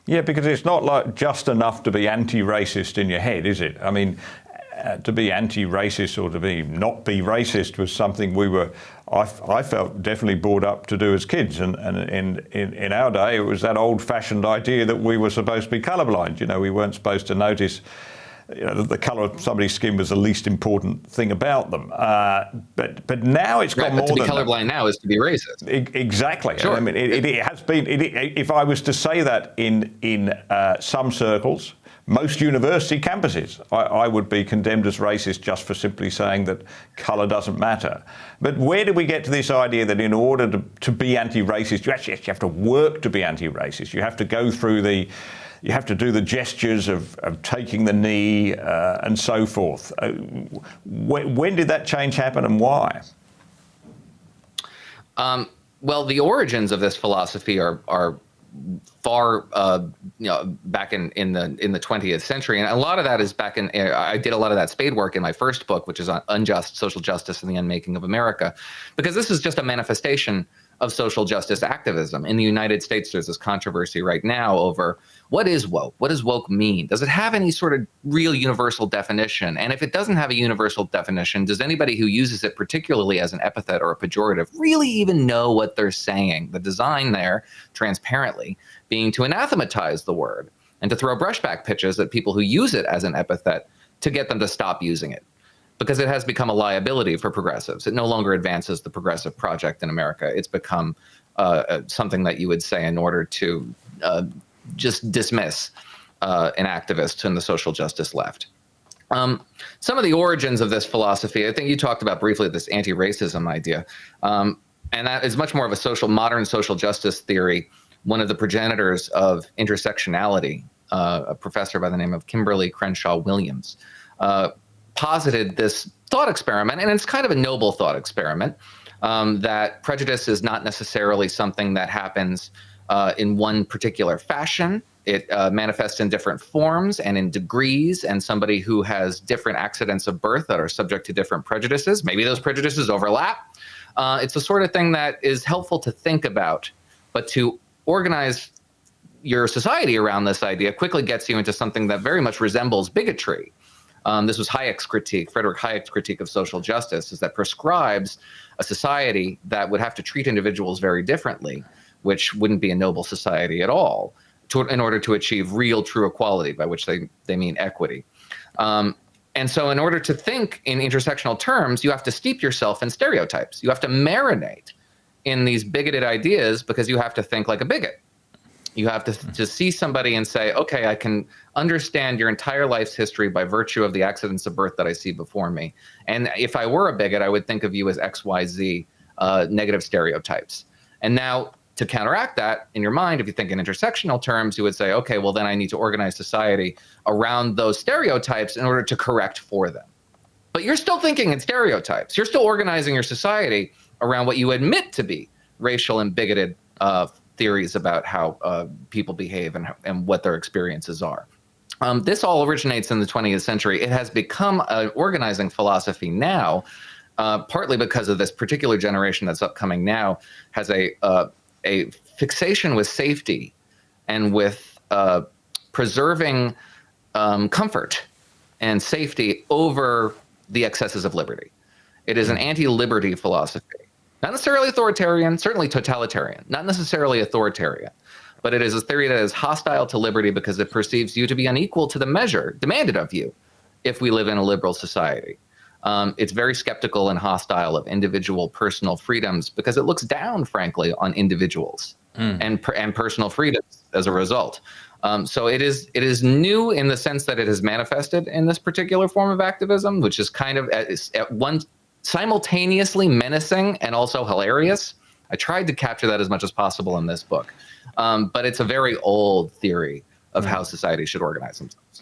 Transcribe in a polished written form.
Yeah, because it's not like just enough to be anti-racist in your head, is it? I mean, to be anti-racist or to be not be racist was something I felt definitely brought up to do as kids. And in our day, it was that old-fashioned idea that we were supposed to be colourblind. You know, we weren't supposed to notice, you know, the colour of somebody's skin was the least important thing about them. But now it's got more than that. To be colourblind now is to be racist. Exactly. Sure. I mean, it has been. If I was to say that in some circles, most university campuses, I would be condemned as racist just for simply saying that colour doesn't matter. But where do we get to this idea that in order to be anti-racist, you actually have to work to be anti-racist? You have to go through you have to do the gestures of taking the knee and so forth. When did that change happen and why? Well, the origins of this philosophy are far back in the 20th century, and a lot of that is back in. I did a lot of that spade work in my first book, which is on unjust social justice and the unmaking of America, because this is just a manifestation of social justice activism. In the United States, there's this controversy right now over what is woke? What does woke mean? Does it have any sort of real universal definition? And if it doesn't have a universal definition, does anybody who uses it particularly as an epithet or a pejorative really even know what they're saying? The design there, transparently, being to anathematize the word and to throw brushback pitches at people who use it as an epithet to get them to stop using it, because it has become a liability for progressives. It no longer advances the progressive project in America. It's become something that you would say in order to just dismiss an activist in the social justice left. Some of the origins of this philosophy, I think you talked about briefly this anti-racism idea, and that is much more of a modern social justice theory. One of the progenitors of intersectionality, a professor by the name of Kimberly Crenshaw Williams, posited this thought experiment, and it's kind of a noble thought experiment, that prejudice is not necessarily something that happens in one particular fashion. It manifests in different forms and in degrees, and somebody who has different accidents of birth that are subject to different prejudices, maybe those prejudices overlap. It's the sort of thing that is helpful to think about, but to organize your society around this idea quickly gets you into something that very much resembles bigotry. This was Hayek's critique, Friedrich Hayek's critique of social justice, is that prescribes a society that would have to treat individuals very differently, which wouldn't be a noble society at all, in order to achieve real, true equality, by which they mean equity. And so in order to think in intersectional terms, you have to steep yourself in stereotypes. You have to marinate in these bigoted ideas, because you have to think like a bigot. You have to see somebody and say, okay, I can understand your entire life's history by virtue of the accidents of birth that I see before me. And if I were a bigot, I would think of you as XYZ negative stereotypes. And now, to counteract that in your mind, if you think in intersectional terms, you would say, okay, well, then I need to organize society around those stereotypes in order to correct for them. But you're still thinking in stereotypes. You're still organizing your society around what you admit to be racial and bigoted theories about how people behave and what their experiences are. This all originates in the 20th century. It has become an organizing philosophy now, partly because of this particular generation that's upcoming now has a fixation with safety and with preserving comfort and safety over the excesses of liberty. It is an anti-liberty philosophy. Not necessarily authoritarian, certainly totalitarian, not necessarily authoritarian, but it is a theory that is hostile to liberty because it perceives you to be unequal to the measure demanded of you if we live in a liberal society. It's very skeptical and hostile of individual personal freedoms because it looks down, frankly, on individuals and personal freedoms as a result. So it is new in the sense that it has manifested in this particular form of activism, which is kind of at one simultaneously menacing and also hilarious. I tried to capture that as much as possible in this book. But it's a very old theory of how society should organize themselves.